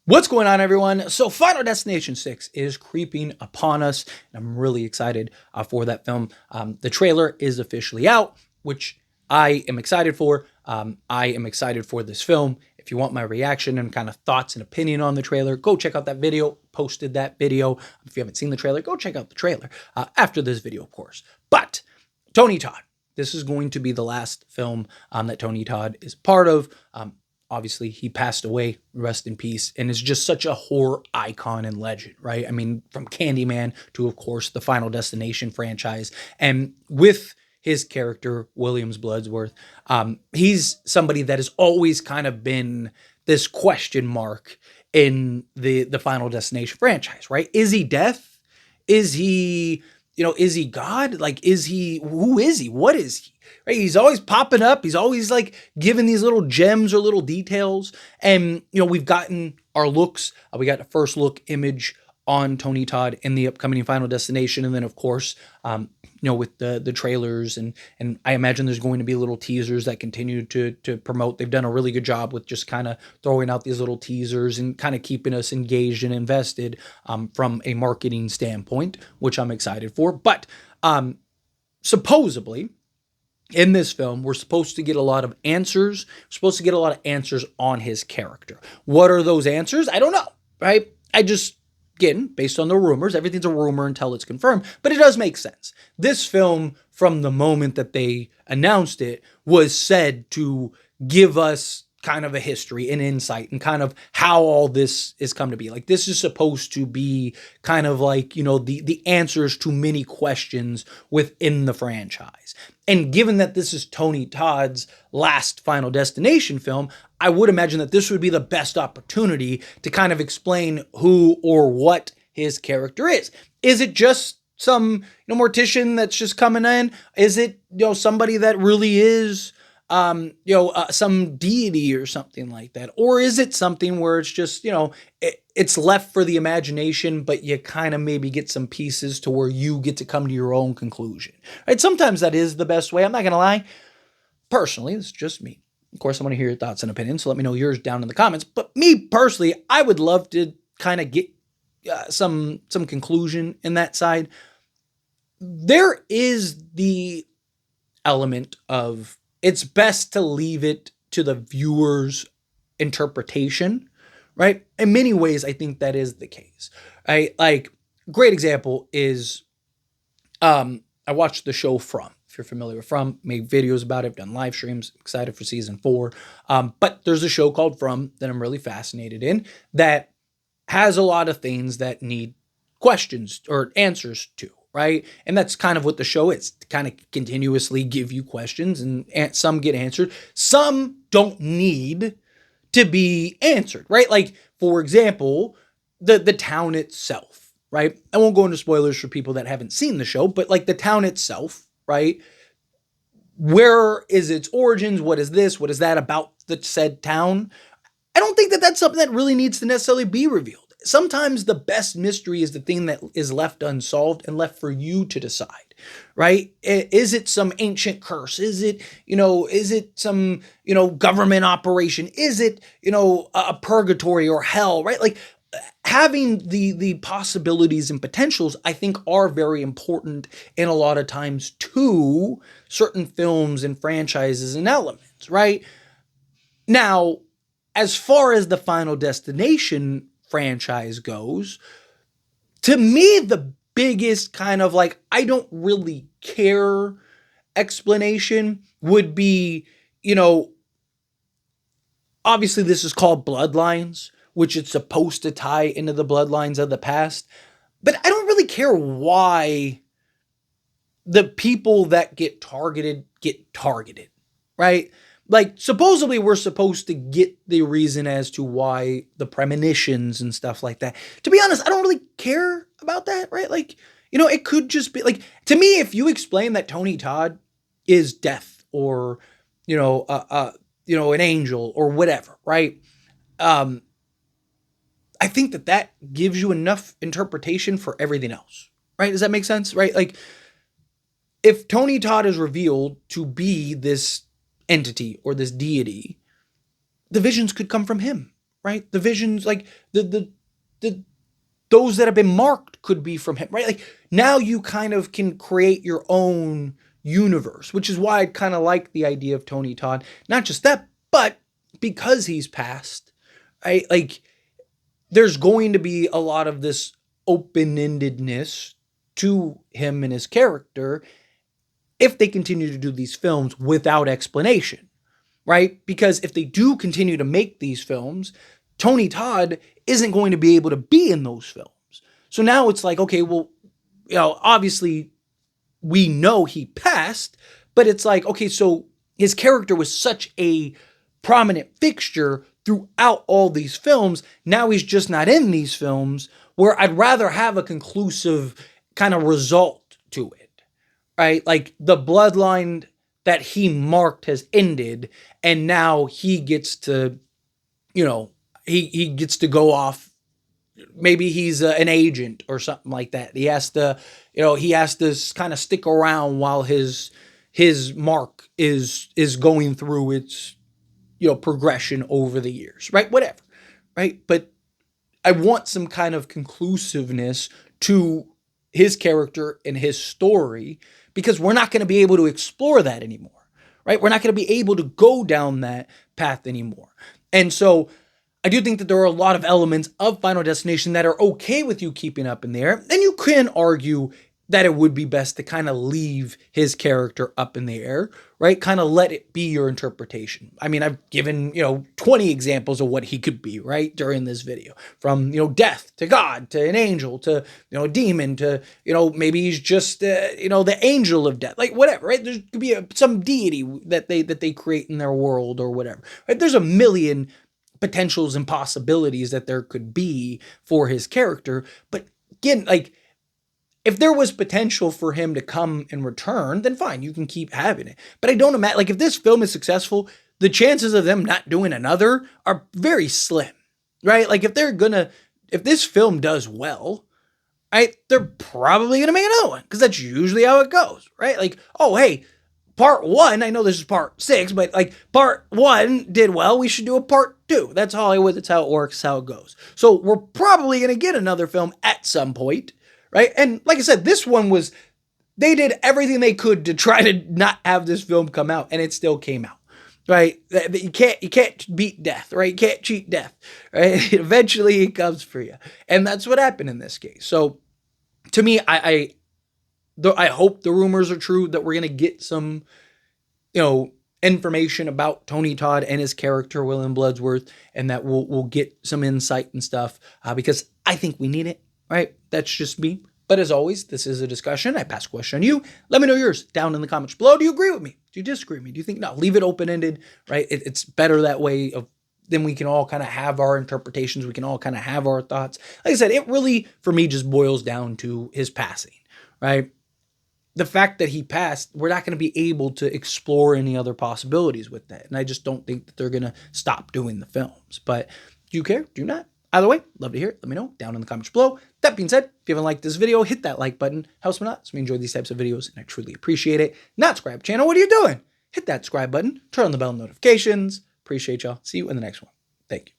What's going on, everyone? So Final Destination 6 is creeping upon us, and I'm really excited for that film. The trailer is officially out, which I am excited for. I am excited for this film. If you want my reaction and kind of thoughts and opinion on the trailer, go check out that video. Posted that video. If you haven't seen the trailer, go check out the trailer after this video, of course. But Tony Todd, this is going to be the last film that Tony Todd is part of. Obviously, he passed away, rest in peace, and is just such a horror icon and legend, right? I mean, from Candyman to, of course, the Final Destination franchise. And with his character, Williams Bloodsworth, he's somebody that has always kind of been this question mark in the Final Destination franchise, right? Is he death? Is he, is he God? Like, who is he? What is he? Right? He's always popping up. He's always like giving these little gems or little details. And, we've gotten our looks. We got a first look image on Tony Todd in the upcoming Final Destination. And then, of course, with the trailers and I imagine there's going to be little teasers that continue to promote. They've done a really good job with just kind of throwing out these little teasers and kind of keeping us engaged and invested from a marketing standpoint, which I'm excited for. But supposedly, in this film, we're supposed to get a lot of answers. We're supposed to get a lot of answers on his character. What are those answers? I don't know, right? Again, based on the rumors, everything's a rumor until it's confirmed, but it does make sense. This film, from the moment that they announced it, was said to give us kind of a history and insight and kind of how all this is come to be. Like, this is supposed to be kind of like, the answers to many questions within the franchise. And given that this is Tony Todd's last Final Destination film, I would imagine that this would be the best opportunity to kind of explain who or what his character is. Is it just some, mortician that's just coming in? Is it, somebody that really is some deity or something like that? Or is it something where it's just, it's left for the imagination, but you kind of maybe get some pieces to where you get to come to your own conclusion, right? Sometimes that is the best way. I'm not going to lie. Personally, this is just me. Of course, I want to hear your thoughts and opinions, so let me know yours down in the comments. But me personally, I would love to kind of get some conclusion in that side. There is the element of it's best to leave it to the viewer's interpretation, right? In many ways, I think that is the case. Like, great example is, I watched the show From. If you're familiar with From, made videos about it, done live streams, excited for season 4. But there's a show called From that I'm really fascinated in that has a lot of things that need questions or answers to. Right? And that's kind of what the show is, to kind of continuously give you questions, and some get answered. Some don't need to be answered, right? Like, for example, the town itself, right? I won't go into spoilers for people that haven't seen the show, but like the town itself, right? Where is its origins? What is this? What is that about the said town? I don't think that that's something that really needs to necessarily be revealed. Sometimes the best mystery is the thing that is left unsolved and left for you to decide, right? Is it some ancient curse? Is it, some, government operation? Is it, a purgatory or hell, right? Like, having the possibilities and potentials, I think, are very important in a lot of times to certain films and franchises and elements, right? Now, as far as the Final Destination franchise goes, to me, the biggest kind of like, I don't really care explanation would be, obviously this is called Bloodlines, which it's supposed to tie into the bloodlines of the past, but I don't really care why the people that get targeted, right? Like, supposedly we're supposed to get the reason as to why the premonitions and stuff like that. To be honest, I don't really care about that, right? Like, it could just be like, to me, if you explain that Tony Todd is death or, an angel or whatever, right? I think that gives you enough interpretation for everything else, right? Does that make sense, right? Like, if Tony Todd is revealed to be this entity or this deity, the visions could come from him, right? The visions, like the those that have been marked could be from him, right? Like now you kind of can create your own universe, which is why I kind of like the idea of Tony Todd. Not just that, but because he's passed, right? Like there's going to be a lot of this open-endedness to him and his character if they continue to do these films without explanation, right? Because if they do continue to make these films, Tony Todd isn't going to be able to be in those films. So now it's like, okay, well, obviously we know he passed, but it's like, okay, so his character was such a prominent fixture throughout all these films. Now he's just not in these films, where I'd rather have a conclusive kind of result to it, right? Like the bloodline that he marked has ended, and now he gets to, he gets to go off. Maybe he's an agent or something like that. He has to, he has to kind of stick around while his mark is going through its, progression over the years, right? Whatever, right? But I want some kind of conclusiveness to his character and his story, because we're not going to be able to explore that anymore, right? We're not going to be able to go down that path anymore. And so I do think that there are a lot of elements of Final Destination that are okay with you keeping up in the air. And you can argue that it would be best to kind of leave his character up in the air, right? Kind of let it be your interpretation. I mean, I've given, 20 examples of what he could be, right? During this video, from, death to God, to an angel, to, a demon, to, maybe he's just, the angel of death, like whatever, right? There could be some deity that they create in their world or whatever, right? There's a million potentials and possibilities that there could be for his character. But again, like, if there was potential for him to come and return, then fine, you can keep having it. But I don't imagine, like, if this film is successful, the chances of them not doing another are very slim, right? Like, if this film does well, right, they're probably going to make another one, because that's usually how it goes, right? Like, oh, hey, part 1, I know this is part 6, but like part 1 did well, we should do a part 2. That's Hollywood, that's how it works, how it goes. So we're probably going to get another film at some point, right? And like I said, this one they did everything they could to try to not have this film come out, and it still came out, right? You can't beat death, right? You can't cheat death, right? Eventually it comes for you. And that's what happened in this case. So to me, I hope the rumors are true, that we're going to get some, information about Tony Todd and his character, William Bloodsworth, and that we'll get some insight and stuff, because I think we need it, right? That's just me. But as always, this is a discussion. I pass a question on you. Let me know yours down in the comments below. Do you agree with me? Do you disagree with me? Do you think, no, leave it open-ended, right? It's better that way. Then we can all kind of have our interpretations. We can all kind of have our thoughts. Like I said, it really, for me, just boils down to his passing, right? The fact that he passed, we're not going to be able to explore any other possibilities with that. And I just don't think that they're going to stop doing the films. But do you care? Do you not? Either way, love to hear it. Let me know down in the comments below. That being said, if you haven't liked this video, hit that like button. Helps me out. So we enjoy these types of videos, and I truly appreciate it. Not subscribe channel. What are you doing? Hit that subscribe button. Turn on the bell notifications. Appreciate y'all. See you in the next one. Thank you.